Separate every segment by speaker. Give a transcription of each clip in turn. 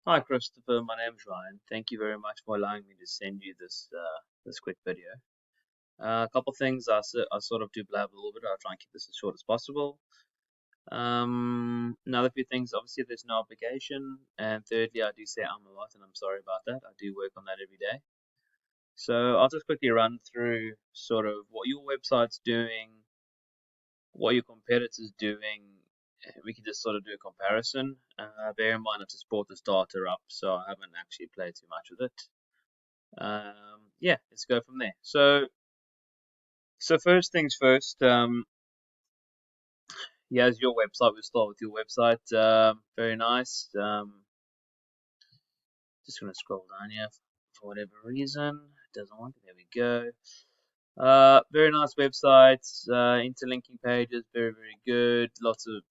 Speaker 1: Hi Christopher, my name's Ryan. Thank you very much for allowing me to send you this quick video. A couple things I sort of do blab a little bit. I'll try and keep this as short as possible. Another few things. Obviously, there's no obligation, and thirdly, I do say a lot, and I'm sorry about that. I do work on that every day. So I'll just quickly run through sort of what your website's doing, what your competitors doing. We can just sort of do a comparison. Bear in mind, I've just brought this data up, so I haven't actually played too much with it. Yeah, let's go from there. So first things first. Here's your website. We'll start with your website. Very nice. Just gonna scroll down here for whatever reason. It doesn't want it. There we go. Very nice website. Interlinking pages. Very good. Lots of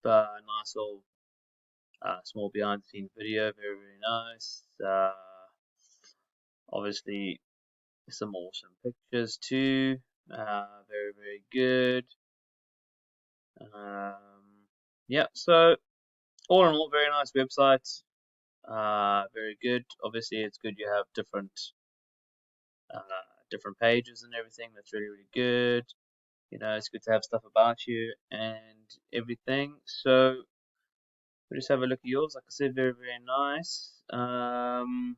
Speaker 1: nice little small behind the scenes video. Very nice. Obviously some awesome pictures too. Very good. Yeah, so all in all, very nice website. Very good. Obviously, it's good you have uh, different pages and everything. That's really good. You know, it's good to have stuff about you and everything. So we just have a look at yours. Like I said, very nice. The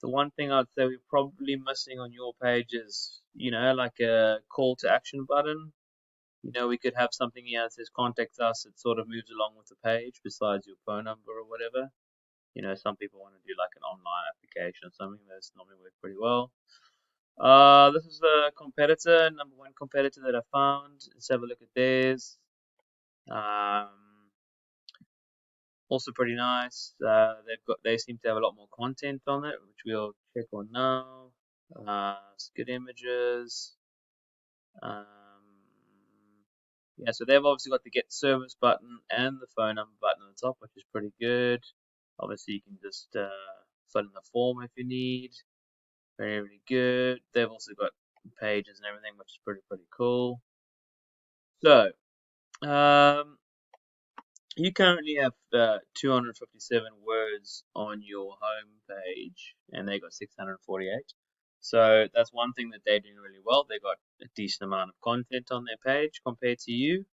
Speaker 1: one thing I'd say we're probably missing on your page is, like a call to action button. We could have something here that says contact us. It sort of moves along with the page besides your phone number or whatever. Some people want to do like an online application or something. That's normally work pretty well. This is the competitor, number one competitor that I found. Let's have a look at theirs. Um, Also pretty nice. They seem to have a lot more content on it, which we'll check on now. It's good images. Um, yeah, so they've obviously got the get service button and the phone number button on the top, which is pretty good. Obviously, you can just fill in the form if you need. Very good. They've also got pages and everything, which is pretty cool. So, um, you currently have 257 words on your home page, and they got 648. So that's one thing that they're doing really well. They got a decent amount of content on their page compared to you.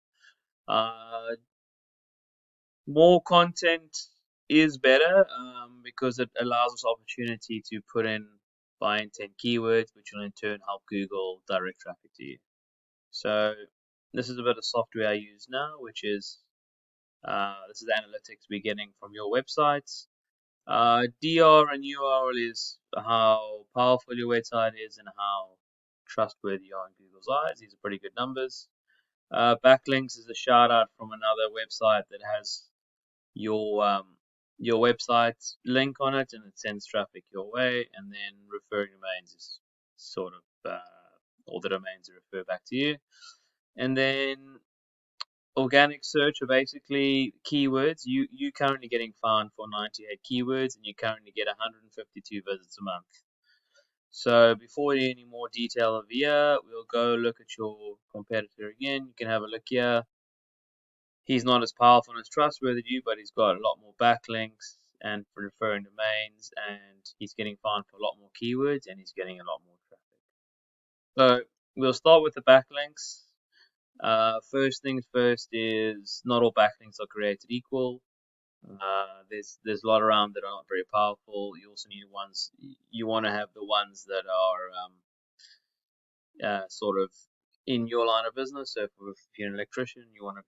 Speaker 1: Uh, More content is better because it allows us opportunity to put in buy intent keywords, which will in turn help Google direct traffic to you. So this is a bit of software I use now, which is this is analytics we're getting from your websites. DR and URL is how powerful your website is and how trustworthy you are in Google's eyes. These are pretty good numbers. Backlinks is a shout out from another website that has your um, your website link on it, and it sends traffic your way. And then referring domains is sort of all the domains that refer back to you. And then organic search are basically keywords. You currently getting found for 98 keywords, and you currently get 152 visits a month. So before we do any more detail over here, we'll go look at your competitor again. You can have a look here. He's not as powerful and as trustworthy as you, but he's got a lot more backlinks and for referring domains, and he's getting found for a lot more keywords, and he's getting a lot more traffic. So we'll start with the backlinks. First things first is not all backlinks are created equal. There's a lot around that are not very powerful. You also need ones. You want to have the ones that are sort of in your line of business. So if you're an electrician, you want to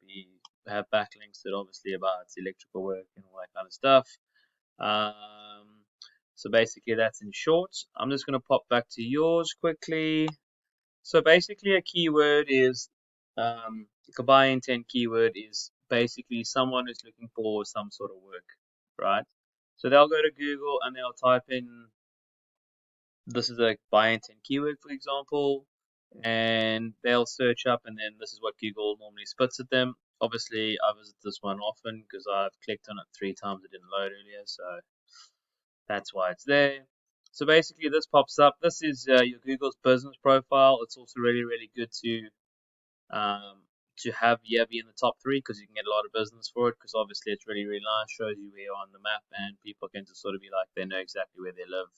Speaker 1: have backlinks that obviously about electrical work and all that kind of stuff. Um, so basically, that's in short. I'm just going to pop back to yours quickly. So basically, a keyword is a buy intent keyword is basically someone who's looking for some sort of work, right? So they'll go to Google and they'll type in this is a buy intent keyword, for example, and they'll search up, and then this is what Google normally spits at them. Obviously, I visit this one often because I've clicked on it 3 times. It didn't load earlier, so that's why it's there. So basically, this pops up. This is your Google's business profile. It's also really good to to have be in the top 3 because you can get a lot of business for it. Because obviously it's really really nice, shows you where you're on the map, and people can just sort of be like they know exactly where they live,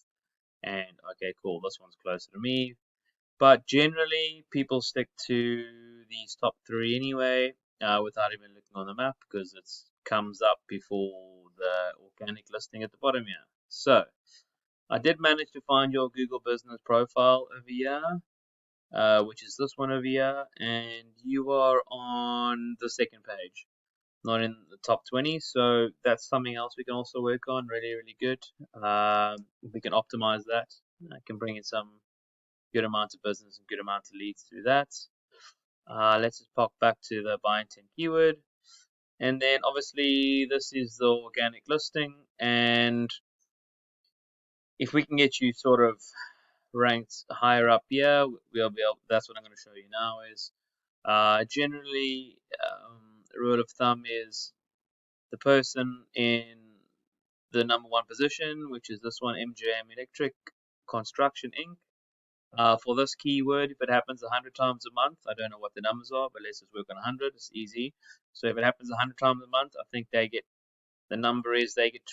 Speaker 1: and okay, cool, this one's closer to me. But generally, people stick to these top 3 anyway, without even looking on the map because it comes up before the organic listing at the bottom here. So I did manage to find your Google Business profile over here, which is this one over here, and you are on the second page, not in the top 20. So that's something else we can also work on. Really, really good. We can optimize that. I can bring in some good amount of business and good amount of leads through that. Let's just pop back to the buy intent keyword. And then obviously this is the organic listing, and if we can get you sort of ranked higher up here, we'll be able, that's what I'm going to show you now is generally rule of thumb is the person in the number 1 position, which is this one, MJM Electric Construction Inc. For this keyword, if it happens 100 times a month, I don't know what the numbers are, but let's just work on 100. It's easy. So if it happens 100 times a month, I think they get, the number is they get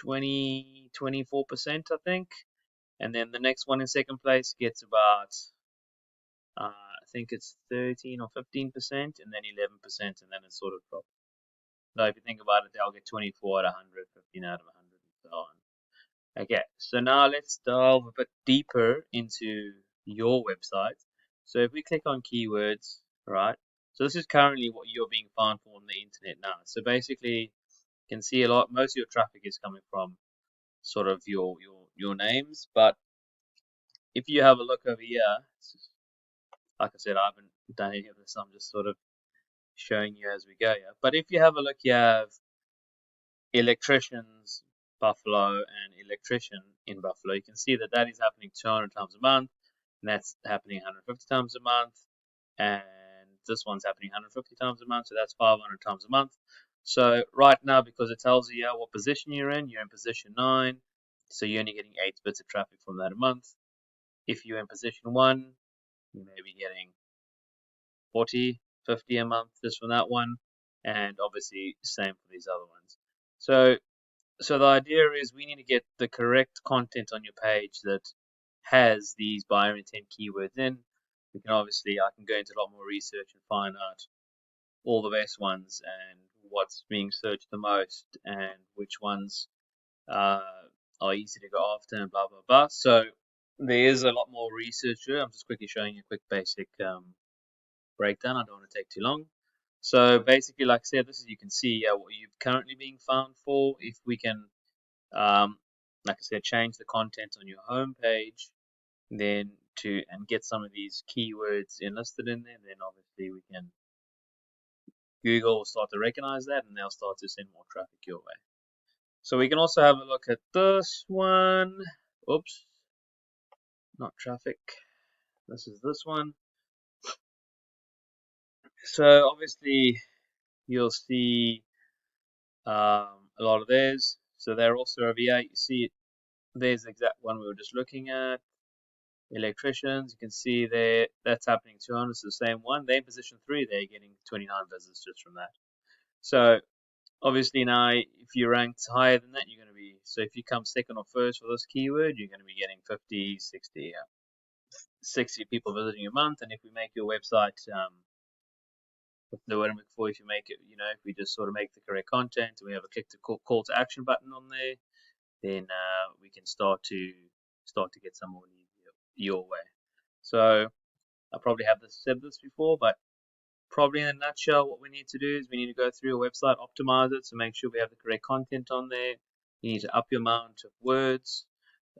Speaker 1: 24%, I think. And then the next one in second place gets about, I think it's 13 or 15%, and then 11%, and then it's sort of drops. So if you think about it, they'll get 24 out of 100, 15 out of 100, and so on. Okay, so now let's delve a bit deeper into your website. So if we click on keywords, right? So this is currently what you're being found for on the internet now. So basically, you can see most of your traffic is coming from sort of your names. But if you have a look over here, like I said, I haven't done any of this. I'm just sort of showing you as we go here. But if you have a look, you have electricians, Buffalo, and electrician in Buffalo. You can see that that is happening 200 times a month, and that's happening 150 times a month, and this one's happening 150 times a month, so that's 500 times a month. So right now, because it tells you what position you're in position 9, so you're only getting 8 bits of traffic from that a month. If you're in position 1, you may be getting 40, 50 a month just from that one, and obviously same for these other ones. So the idea is we need to get the correct content on your page that has these buyer intent keywords in. We can obviously, I can go into a lot more research and find out all the best ones and what's being searched the most and which ones are easy to go after and blah blah blah. So there is a lot more research here. I'm just quickly showing you a quick basic breakdown. I don't want to take too long. So basically, like I said, this is, you can see what you're currently being found for. If we can, like I said, change the content on your home page, then and get some of these keywords enlisted in there, then obviously we can, Google will start to recognize that and they'll start to send more traffic your way. So we can also have a look at this one. Oops, not traffic. This is this one. So obviously you'll see a lot of theirs. So they're also over here. You see, there's the exact one we were just looking at. Electricians, you can see there that's happening 200. So the same one. They're in position 3. They're getting 29 visits just from that. So obviously now, if you ranked higher than that, you're going to be. So if you come second or first for this keyword, you're going to be getting 50, 60 people visiting a month. And if we make your website the way before, if you make it, if we just sort of make the correct content and we have a click to call to action button on there, then we can start to get some more leads your way. So I probably have said this before, but probably in a nutshell, what we need to do is we need to go through a website, optimize it, so make sure we have the correct content on there. You need to up your amount of words.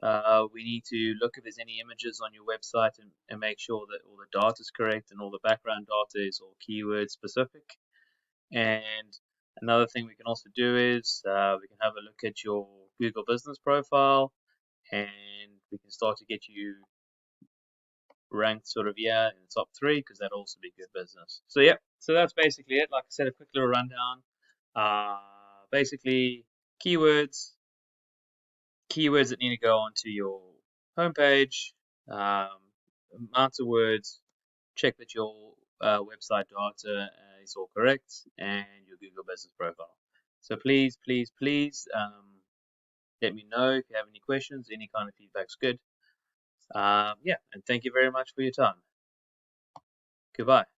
Speaker 1: We need to look if there's any images on your website and make sure that all the data is correct and all the background data is all keyword specific. And another thing we can also do is we can have a look at your Google business profile, and we can start to get you ranked sort of in the top 3, because that'll also be good business. So yeah, so that's basically it. Like I said, a quick little rundown. Basically keywords that need to go onto your homepage, amounts of words, check that your website data is all correct, and your Google Business profile. So please, please, please let me know if you have any questions. Any kind of feedback's good. Yeah, and thank you very much for your time. Goodbye.